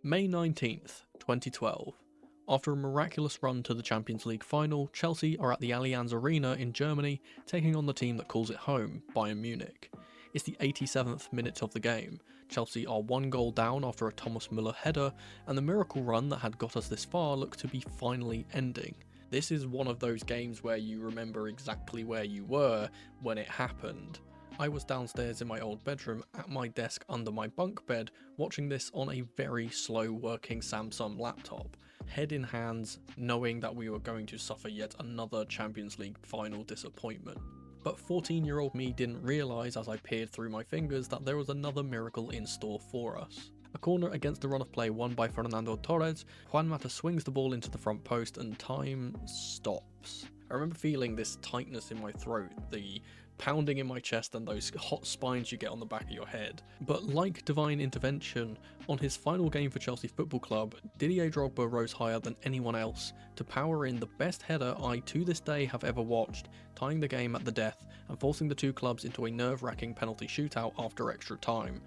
May 19th, 2012. After a miraculous run to the Champions League final, Chelsea are at the Allianz Arena in Germany, taking on the team that calls it home, Bayern Munich. It's the 87th minute of the game. Chelsea are one goal down after a Thomas Müller header, and the miracle run that had got us this far looked to be finally ending. This is one of those games where you remember exactly where you were when it happened. I was downstairs in my old bedroom at my desk under my bunk bed, watching this on a very slow working Samsung laptop, head in hands, knowing that we were going to suffer yet another Champions League final disappointment. But 14-year-old me didn't realise as I peered through my fingers that there was another miracle in store for us. A corner against the run of play won by Fernando Torres, Juan Mata swings the ball into the front post and time stops. I remember feeling this tightness in my throat, the pounding in my chest and those hot spines you get on the back of your head. But like divine intervention, on his final game for Chelsea Football Club, Didier Drogba rose higher than anyone else to power in the best header I to this day have ever watched, tying the game at the death and forcing the two clubs into a nerve-wracking penalty shootout after extra time.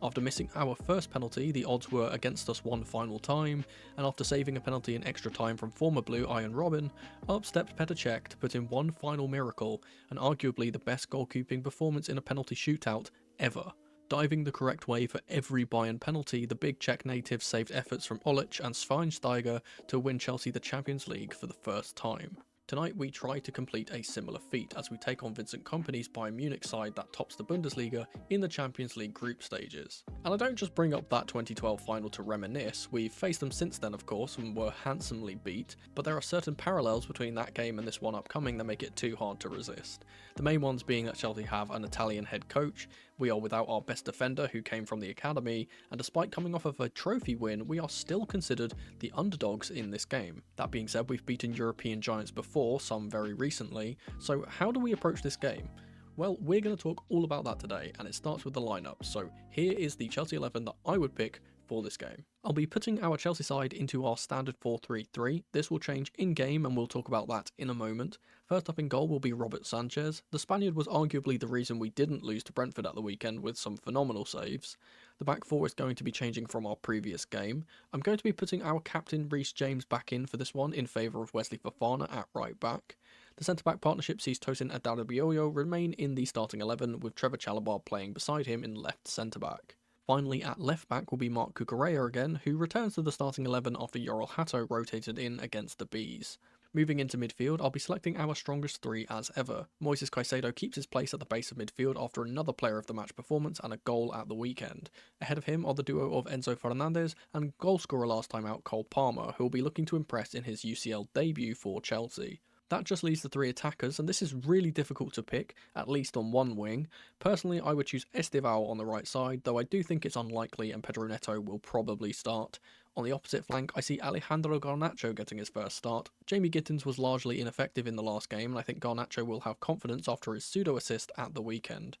After missing our first penalty, the odds were against us one final time, and after saving a penalty in extra time from former Blue Iron Robin, up stepped Petr Cech to put in one final miracle, and arguably the best goalkeeping performance in a penalty shootout ever. Diving the correct way for every Bayern penalty, the big Czech native saved efforts from Olic and Schweinsteiger to win Chelsea the Champions League for the first time. Tonight we try to complete a similar feat as we take on Vincent Kompany's Bayern Munich side that tops the Bundesliga in the Champions League group stages. And I don't just bring up that 2012 final to reminisce, we've faced them since then of course and were handsomely beat, but there are certain parallels between that game and this one upcoming that make it too hard to resist. The main ones being that Chelsea have an Italian head coach, we are without our best defender who came from the academy, and despite coming off of a trophy win, we are still considered the underdogs in this game. That being said, we've beaten European giants before, some very recently, so how do we approach this game? Well, we're going to talk all about that today, and it starts with the lineup, so here is the Chelsea 11 that I would pick for this game. I'll be putting our Chelsea side into our standard 4-3-3, this will change in-game and we'll talk about that in a moment. First up in goal will be Robert Sanchez. The Spaniard was arguably the reason we didn't lose to Brentford at the weekend with some phenomenal saves. The back four is going to be changing from our previous game. I'm going to be putting our captain Reece James back in for this one in favour of Wesley Fofana at right back. The centre-back partnership sees Tosin Adarabioyo remain in the starting 11 with Trevor Chalobah playing beside him in left centre-back. Finally, at left back will be Marc Cucurella again, who returns to the starting 11 after Yoral Hato rotated in against the Bees. Moving into midfield, I'll be selecting our strongest three as ever. Moises Caicedo keeps his place at the base of midfield after another player of the match performance and a goal at the weekend. Ahead of him are the duo of Enzo Fernandez and goalscorer last time out Cole Palmer, who will be looking to impress in his UCL debut for Chelsea. That just leaves the three attackers, and this is really difficult to pick, at least on one wing. Personally, I would choose Estevao on the right side, though I do think it's unlikely and Pedro Neto will probably start. On the opposite flank, I see Alejandro Garnacho getting his first start. Jamie Gittins was largely ineffective in the last game, and I think Garnacho will have confidence after his pseudo-assist at the weekend.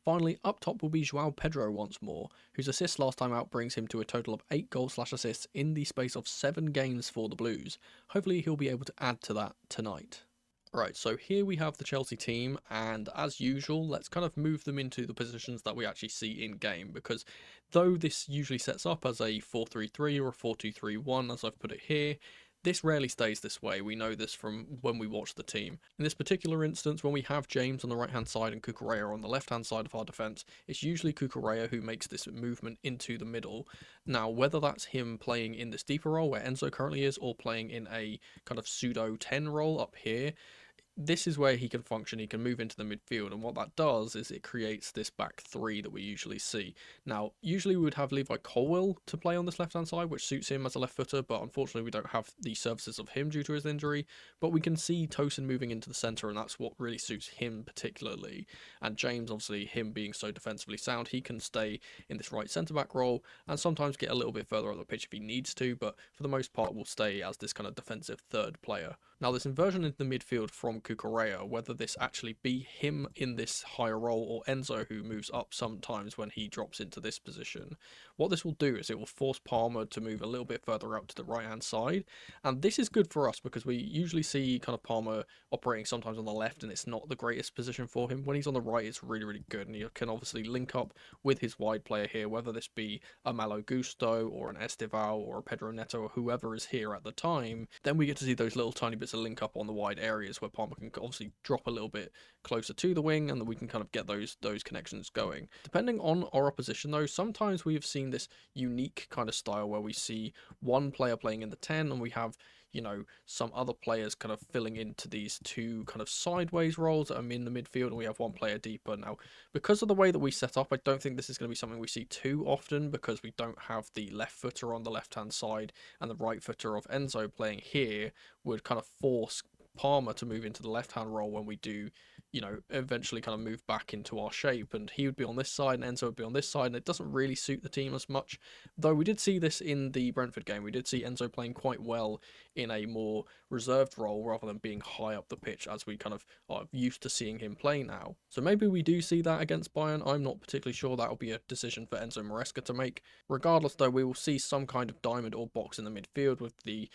Finally, up top will be João Pedro once more, whose assist last time out brings him to a total of 8 goals/assists in the space of 7 games for the Blues. Hopefully he'll be able to add to that tonight. Right, so here we have the Chelsea team, and as usual, let's kind of move them into the positions that we actually see in game, because though this usually sets up as a 4-3-3 or a 4-2-3-1, as I've put it here, this rarely stays this way. We know this from when we watch the team. In this particular instance, when we have James on the right-hand side and Cucurella on the left-hand side of our defence, it's usually Cucurella who makes this movement into the middle. Now, whether that's him playing in this deeper role where Enzo currently is, or playing in a kind of pseudo-10 role up here, this is where he can function, he can move into the midfield, and what that does is it creates this back three that we usually see. Now, usually we would have Levi Colwill to play on this left-hand side, which suits him as a left footer, but unfortunately we don't have the services of him due to his injury, but we can see Tosin moving into the centre, and that's what really suits him particularly. And James, obviously, him being so defensively sound, he can stay in this right centre-back role, and sometimes get a little bit further up the pitch if he needs to, but for the most part will stay as this kind of defensive third player. Now, this inversion into the midfield from Cucurella, whether this actually be him in this higher role or Enzo who moves up sometimes when he drops into this position, what this will do is it will force Palmer to move a little bit further up to the right-hand side. And this is good for us because we usually see kind of Palmer operating sometimes on the left and it's not the greatest position for him. When he's on the right, it's really, really good. And he can obviously link up with his wide player here, whether this be a Malo Gusto or an Estival or a Pedro Neto or whoever is here at the time. Then we get to see those little tiny bits to link up on the wide areas where Palmer can obviously drop a little bit closer to the wing, and then we can kind of get those connections going. Depending on our opposition though, sometimes we have seen this unique kind of style where we see one player playing in the 10 and we have, you know, some other players kind of filling into these two kind of sideways roles that are in the midfield, and we have one player deeper. Now, because of the way that we set up, I don't think this is going to be something we see too often because we don't have the left footer on the left-hand side, and the right footer of Enzo playing here would kind of force Palmer to move into the left-hand role when we do, you know, eventually kind of move back into our shape, and he would be on this side and Enzo would be on this side, and it doesn't really suit the team as much. Though we did see this in the Brentford game, we did see Enzo playing quite well in a more reserved role rather than being high up the pitch as we kind of are used to seeing him play now. So maybe we do see that against Bayern. I'm not particularly sure. That'll be a decision for Enzo Maresca to make. Regardless though, we will see some kind of diamond or box in the midfield with the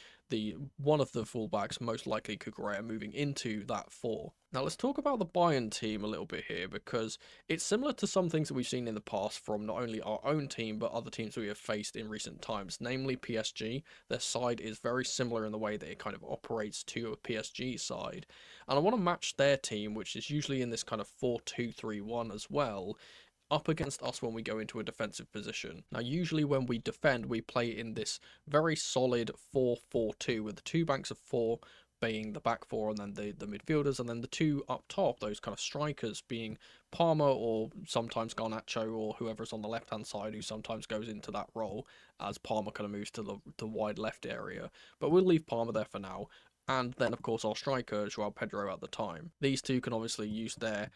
one of the fullbacks, most likely Cucurella, moving into that 4. Now let's talk about the Bayern team a little bit here, because it's similar to some things that we've seen in the past from not only our own team but other teams we have faced in recent times, namely PSG. Their side is very similar in the way that it kind of operates to a PSG side, and I want to match their team, which is usually in this kind of 4-2-3-1 as well, up against us when we go into a defensive position. Now usually when we defend, we play in this very solid 4-4-2 with the two banks of 4 being the back 4 and then the midfielders, and then the 2 up top, those kind of strikers, being Palmer or sometimes Garnacho or whoever's on the left hand side, who sometimes goes into that role as Palmer kind of moves to the wide left area. But we'll leave Palmer there for now. And then, of course, our striker, Joao Pedro, at the time. These two can obviously use their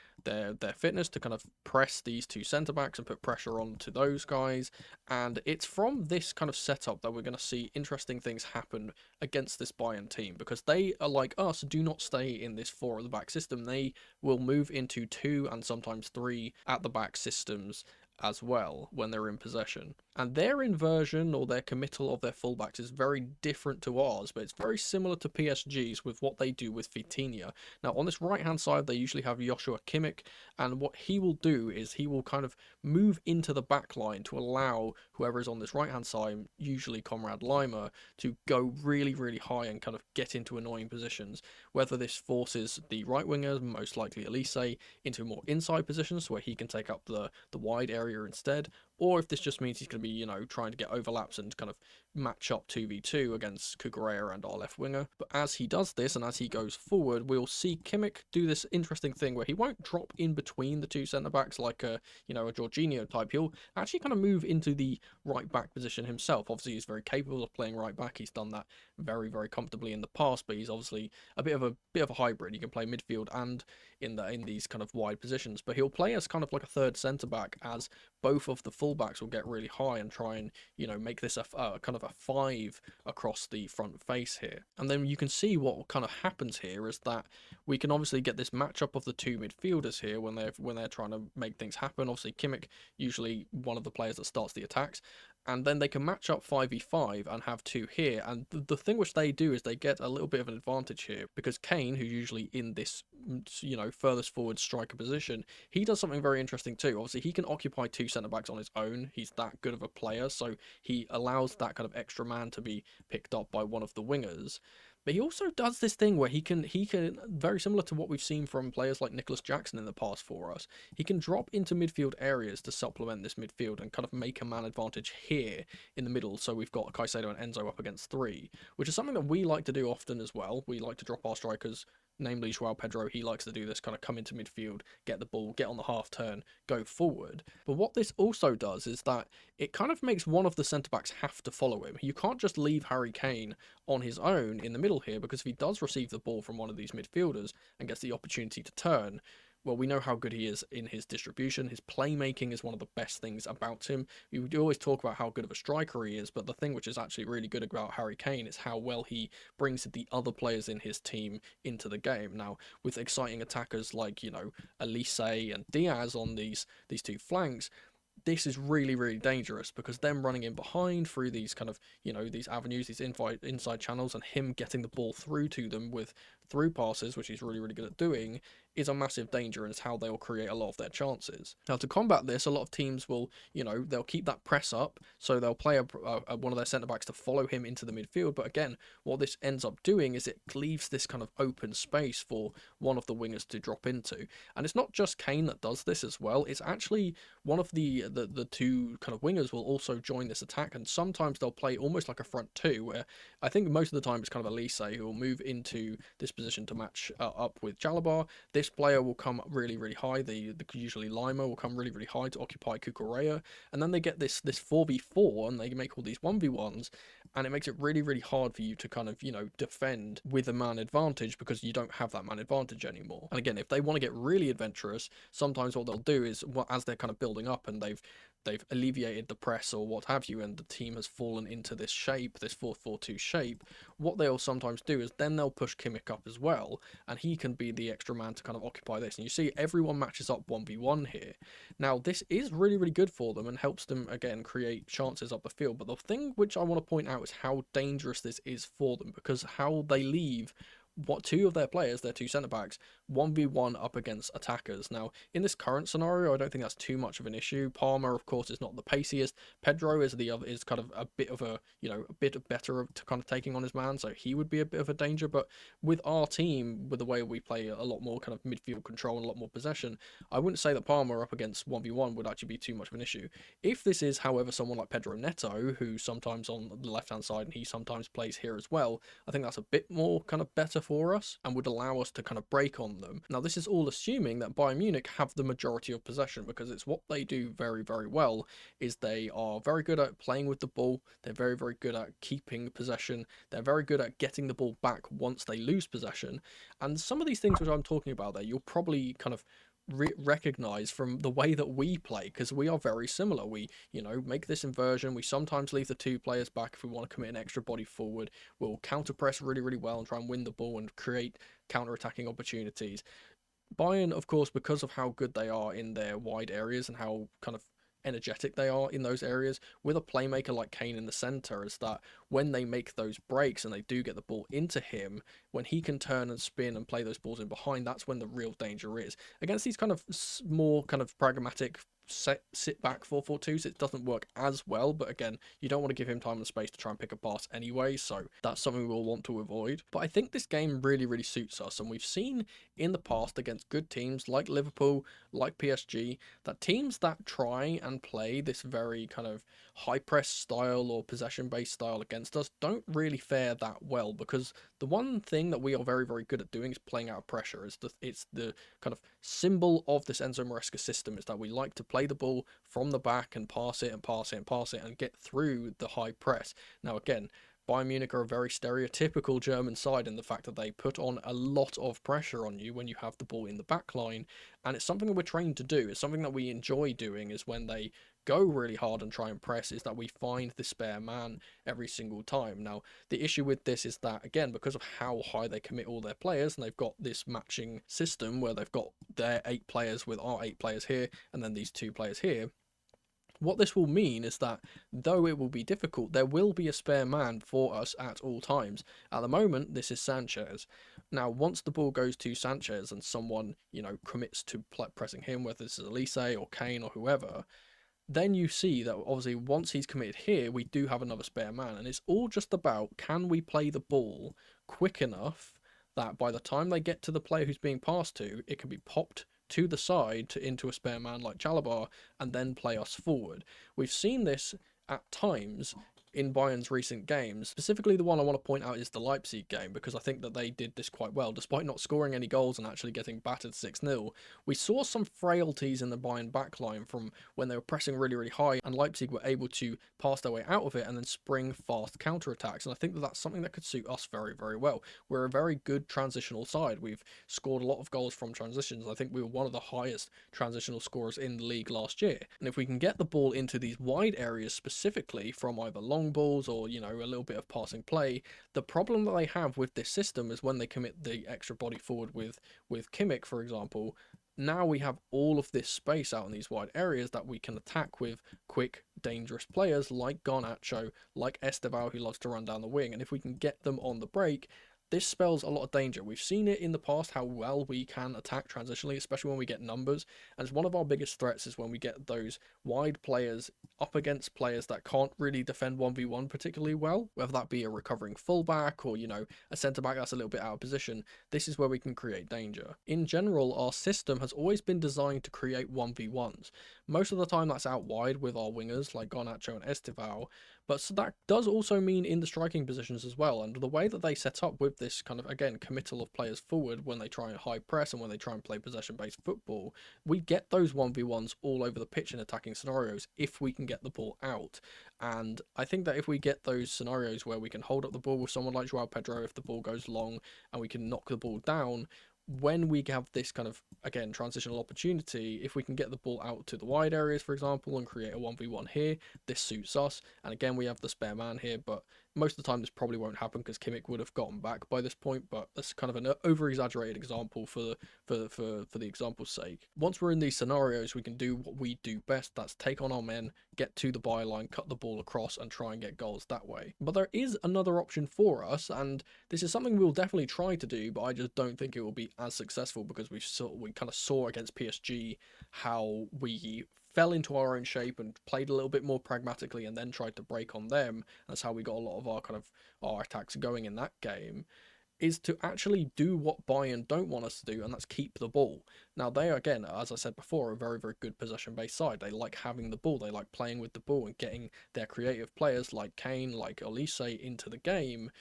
fitness to kind of press these two centre-backs and put pressure on to those guys. And it's from this kind of setup that we're going to see interesting things happen against this Bayern team, because they are like us, do not stay in this 4 at the back system. They will move into 2 and sometimes 3 at the back systems as well when they're in possession. And their inversion or their committal of their fullbacks is very different to ours, but it's very similar to PSG's with what they do with Vitinha. Now on this right hand side they usually have Joshua Kimmich, and what he will do is he will kind of move into the back line to allow whoever is on this right hand side, usually Conrad Lima, to go really, really high and kind of get into annoying positions. Whether this forces the right winger, most likely Elise, into more inside positions where he can take up the wide area instead, or if this just means he's going to be, you know, trying to get overlaps and kind of match up 2v2 against Cucurella and our left winger. But as he does this and as he goes forward, we'll see Kimmich do this interesting thing where he won't drop in between the two centre-backs like a, you know, a Jorginho type. He'll actually kind of move into the right-back position himself. Obviously, he's very capable of playing right-back. He's done that very, very comfortably in the past, but he's obviously a bit of a hybrid. He can play midfield and in these kind of wide positions, but he'll play as kind of like a third centre-back, as both of the fullbacks will get really high and try and, you know, make this a kind of a 5 across the front face here. And then you can see what kind of happens here is that we can obviously get this matchup of the two midfielders here when they're trying to make things happen. Obviously Kimmich, usually one of the players that starts the attacks, and then they can match up 5v5 and have 2 here. And the thing which they do is they get a little bit of an advantage here, because Kane, who's usually in this, you know, furthest forward striker position, he does something very interesting too. Obviously he can occupy 2 centre-backs on his own. He's that good of a player, so he allows that kind of extra man to be picked up by one of the wingers. But he also does this thing where he can, very similar to what we've seen from players like Nicholas Jackson in the past for us, he can drop into midfield areas to supplement this midfield and kind of make a man advantage here in the middle. So we've got Caicedo and Enzo up against 3, which is something that we like to do often as well. We like to drop our strikers, namely Joao Pedro. He likes to do this, kind of come into midfield, get the ball, get on the half turn, go forward. But what this also does is that it kind of makes one of the centre-backs have to follow him. You can't just leave Harry Kane on his own in the middle here, because if he does receive the ball from one of these midfielders and gets the opportunity to turn, well, we know how good he is in his distribution. His playmaking is one of the best things about him. We do always talk about how good of a striker he is, but the thing which is actually really good about Harry Kane is how well he brings the other players in his team into the game. Now, with exciting attackers like, Elise and Diaz on these two flanks, this is really, really dangerous because them running in behind through these kind of, these avenues, these inside channels, and him getting the ball through to them with through passes, which he's really, really good at doing, is a massive danger, and it's how they'll create a lot of their chances. Now, to combat this, a lot of teams will, they'll keep that press up, so they'll play one of their centre-backs to follow him into the midfield, but again, what this ends up doing is it leaves this kind of open space for one of the wingers to drop into. And it's not just Kane that does this as well, it's actually one of the two kind of wingers will also join this attack, and sometimes they'll play almost like a front two, where I think most of the time it's kind of Elise who will move into this position to match up with Jalabert. This player will come really, really high. Usually Lima will come really, really high to occupy Kukurea, and then they get this 4v4, and they make all these 1v1s, and it makes it really, really hard for you to kind of, defend with a man advantage because you don't have that man advantage anymore. And again, if they want to get really adventurous, sometimes what they'll do is, as they're kind of building up and they've alleviated the press or what have you, and the team has fallen into this shape, this 4-4-2 shape, what they'll sometimes do is then they'll push Kimmich up as well, and he can be the extra man to kind of occupy this. And you see everyone matches up 1v1 here. Now, this is really, really good for them and helps them, again, create chances up the field. But the thing which I want to point out is how dangerous this is for them, because how they leave two of their players, their two centre-backs, 1v1 up against attackers. Now, in this current scenario, I don't think that's too much of an issue. Palmer, of course, is not the paciest. Pedro is kind of a bit of a, a bit better to kind of taking on his man, so he would be a bit of a danger. But with our team, with the way we play a lot more kind of midfield control and a lot more possession, I wouldn't say that Palmer up against 1v1 would actually be too much of an issue. If this is, however, someone like Pedro Neto, who sometimes on the left-hand side, and he sometimes plays here as well, I think that's a bit more kind of better for us and would allow us to kind of break on them. Now, this is all assuming that Bayern Munich have the majority of possession, because it's what they do very, very well, is they are very good at playing with the ball, they're very, very good at keeping possession, they're very good at getting the ball back once they lose possession, and some of these things which I'm talking about there, you'll probably kind of recognize from the way that we play, because we are very similar. We make this inversion, we sometimes leave the two players back if we want to commit an extra body forward, we'll counter press really, really well and try and win the ball and create counter-attacking opportunities. Bayern, of course, because of how good they are in their wide areas and how kind of energetic they are in those areas, with a playmaker like Kane in the centre, is that when they make those breaks and they do get the ball into him, when he can turn and spin and play those balls in behind, that's when the real danger is. Against these kind of more kind of pragmatic sit back 4-4-2s, it doesn't work as well, but again, you don't want to give him time and space to try and pick a pass anyway, so that's something we'll want to avoid. But I think this game really, really suits us, and we've seen in the past against good teams like Liverpool, like PSG, that teams that try and play this very kind of high press style or possession based style against us don't really fare that well, because the one thing that we are very, very good at doing is playing out of pressure. It's the kind of symbol of this Enzo Maresca system, is that we like to play the ball from the back and pass it and pass it and pass it and get through the high press. Now, again, Bayern Munich are a very stereotypical German side in the fact that they put on a lot of pressure on you when you have the ball in the back line, and it's something that we're trained to do. It's something that we enjoy doing, is when they go really hard and try and press, is that we find the spare man every single time. Now, the issue with this is that, again, because of how high they commit all their players, and they've got this matching system where they've got their 8 players with our 8 players here, and then these 2 players here, what this will mean is that, though it will be difficult, there will be a spare man for us at all times. At the moment, this is Sanchez. Now, once the ball goes to Sanchez and someone, commits to pressing him, whether this is Elise or Kane or whoever, then you see that obviously once he's committed here, we do have another spare man. And it's all just about, can we play the ball quick enough that by the time they get to the player who's being passed to, it can be popped to the side into a spare man like Jalabert and then play us forward. We've seen this at times in Bayern's recent games. Specifically, the one I want to point out is the Leipzig game, because I think that they did this quite well. Despite not scoring any goals and actually getting battered 6-0, we saw some frailties in the Bayern backline from when they were pressing really, really high, and Leipzig were able to pass their way out of it and then spring fast counterattacks. And I think that that's something that could suit us very, very well. We're a very good transitional side. We've scored a lot of goals from transitions. I think we were one of the highest transitional scorers in the league last year. And if we can get the ball into these wide areas specifically from either long balls or, you know, a little bit of passing play, the problem that they have with this system is when they commit the extra body forward with Kimmich, for example. Now we have all of this space out in these wide areas that we can attack with quick, dangerous players like Garnacho, like Estevao, who loves to run down the wing. And if we can get them on the break, this spells a lot of danger. We've seen it in the past how well we can attack transitionally, especially when we get numbers. And it's one of our biggest threats is when we get those wide players up against players that can't really defend 1v1 particularly well, whether that be a recovering fullback or, you know, a centre-back that's a little bit out of position. This is where we can create danger. In general, our system has always been designed to create 1v1s. Most of the time that's out wide with our wingers like Garnacho and Estevao, but so that does also mean in the striking positions as well. And the way that they set up with this kind of, again, committal of players forward when they try and high press and when they try and play possession-based football, we get those 1v1s all over the pitch in attacking scenarios if we can get the ball out. And I think that if we get those scenarios where we can hold up the ball with someone like Joao Pedro if the ball goes long and we can knock the ball down, when we have this kind of, again, transitional opportunity, if we can get the ball out to the wide areas, for example, and create a 1v1 here, this suits us. And again, we have the spare man here, but most of the time this probably won't happen because Kimmich would have gotten back by this point, but that's kind of an over-exaggerated example for the example's sake. Once we're in these scenarios, we can do what we do best, that's take on our men, get to the byline, cut the ball across, and try and get goals that way. But there is another option for us, and this is something we'll definitely try to do, but I just don't think it will be as successful because we kind of saw against PSG how we fell into our own shape and played a little bit more pragmatically and then tried to break on them. That's how we got a lot of our attacks going in that game, is to actually do what Bayern don't want us to do, and that's keep the ball. Now, they, again, as I said before, are a very, very good possession-based side. They like having the ball. They like playing with the ball and getting their creative players like Kane, like Elise into the game.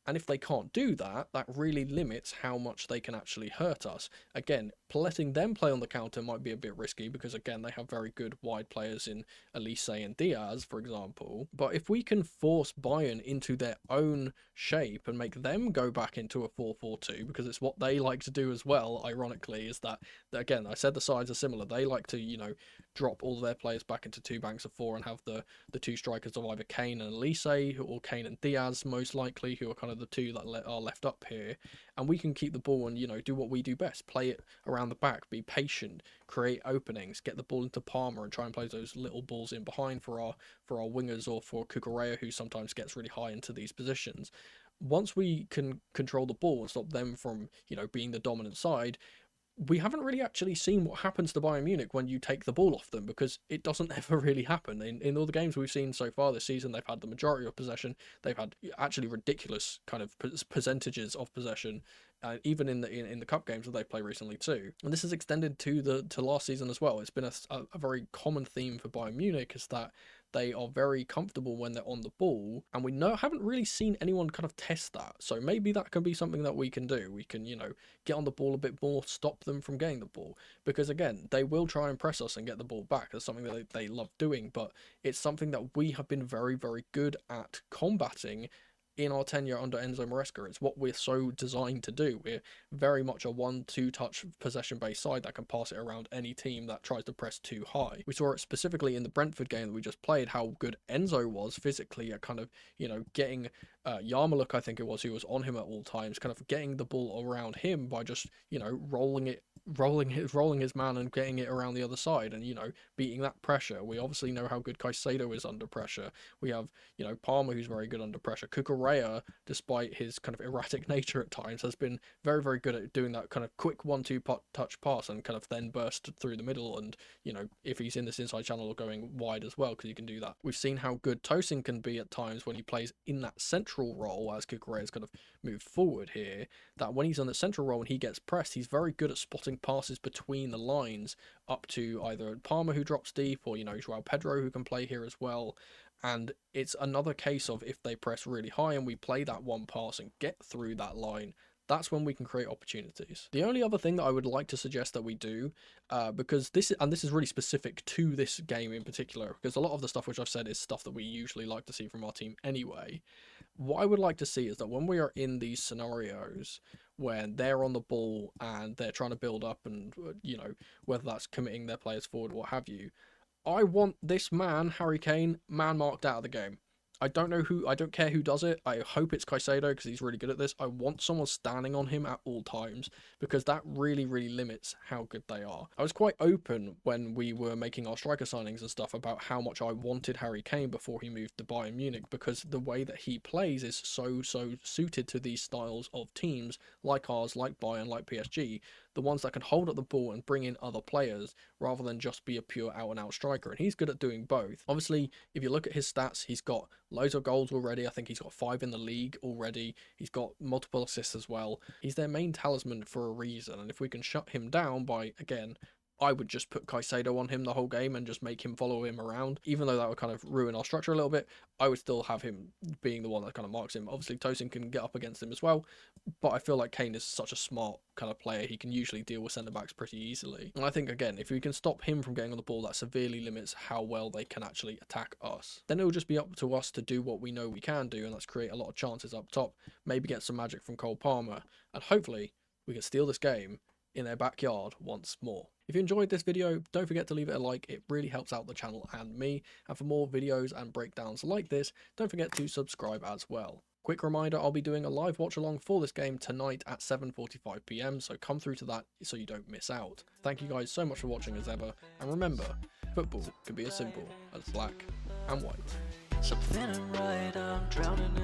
And if they can't do that, that really limits how much they can actually hurt us. Again, letting them play on the counter might be a bit risky because, again, they have very good wide players in Elise and Diaz, for example. But if we can force Bayern into their own shape and make them go back into a 4-4-2, because it's what they like to do as well, ironically, is that, again, I said the sides are similar. They like to, you know, drop all their players back into two banks of four and have the two strikers of either Kane and Elise, or Kane and Diaz, most likely, who are kind of the two that are left up here. And we can keep the ball and, you know, do what we do best. Play it around the back, be patient, create openings, get the ball into Palmer and try and play those little balls in behind for our wingers or for Cucurella, who sometimes gets really high into these positions. Once we can control the ball and stop them from, you know, being the dominant side, we haven't really actually seen what happens to Bayern Munich when you take the ball off them, because it doesn't ever really happen. In all the games we've seen so far this season, they've had the majority of possession. They've had actually ridiculous kind of percentages of possession, even in the cup games that they play recently too. And this is extended to last season as well. It's been a very common theme for Bayern Munich, is that they are very comfortable when they're on the ball, and we haven't really seen anyone kind of test that. So maybe that can be something that we can do. We can, you know, get on the ball a bit more, stop them from getting the ball, because again, they will try and press us and get the ball back. That's something that they love doing, but it's something that we have been very, very good at combating in our tenure under Enzo Maresca. It's what we're so designed to do. We're very much a 1-2 touch possession based side that can pass it around any team that tries to press too high. We saw it specifically in the Brentford game that we just played, how good Enzo was physically at kind of, you know, getting Yarmouk, I think it was, who was on him at all times, kind of getting the ball around him by just, you know, rolling his man and getting it around the other side and, you know, beating that pressure. We obviously know how good Caicedo is under pressure. We have, you know, Palmer, who's very good under pressure. Cucurella, despite his kind of erratic nature at times, has been very, very good at doing that kind of quick 1-2 touch pass and kind of then burst through the middle, and, you know, if he's in this inside channel, going wide as well, because he can do that. We've seen how good Tosin can be at times when he plays in that central role, as Cucurella's kind of moved forward here, that when he's on the central role and he gets pressed, he's very good at spotting passes between the lines up to either Palmer, who drops deep, or, you know, Joao Pedro, who can play here as well. And it's another case of if they press really high and we play that one pass and get through that line, that's when we can create opportunities. The only other thing that I would like to suggest that we do, because this is really specific to this game in particular, because a lot of the stuff which I've said is stuff that we usually like to see from our team anyway. What I would like to see is that when we are in these scenarios where they're on the ball and they're trying to build up and, you know, whether that's committing their players forward, what have you, I want this man, Harry Kane, man marked out of the game. I don't care who does it. I hope it's Caicedo because he's really good at this. I want someone standing on him at all times because that really, really limits how good they are. I was quite open when we were making our striker signings and stuff about how much I wanted Harry Kane before he moved to Bayern Munich, because the way that he plays is so suited to these styles of teams like ours, like Bayern, like PSG, the ones that can hold up the ball and bring in other players rather than just be a pure out-and-out striker, and he's good at doing both. Obviously, if you look at his stats, he's got loads of goals already. I think he's got 5 in the league already. He's got multiple assists as well. He's their main talisman for a reason, and if we can shut him down by, again, I would just put Caicedo on him the whole game and just make him follow him around. Even though that would kind of ruin our structure a little bit, I would still have him being the one that kind of marks him. Obviously, Tosin can get up against him as well, but I feel like Kane is such a smart kind of player. He can usually deal with centre-backs pretty easily. And I think, again, if we can stop him from getting on the ball, that severely limits how well they can actually attack us. Then it will just be up to us to do what we know we can do, and that's create a lot of chances up top, maybe get some magic from Cole Palmer, and hopefully we can steal this game in their backyard once more. If you enjoyed this video, don't forget to leave it a like. It really helps out the channel and me. And for more videos and breakdowns like this, don't forget to subscribe as well. Quick reminder, I'll be doing a live watch along for this game tonight at 7:45 PM, so come through to that so you don't miss out. Thank you guys so much for watching as ever, and remember, football can be as simple as black and white. Something ain't right, I'm drowning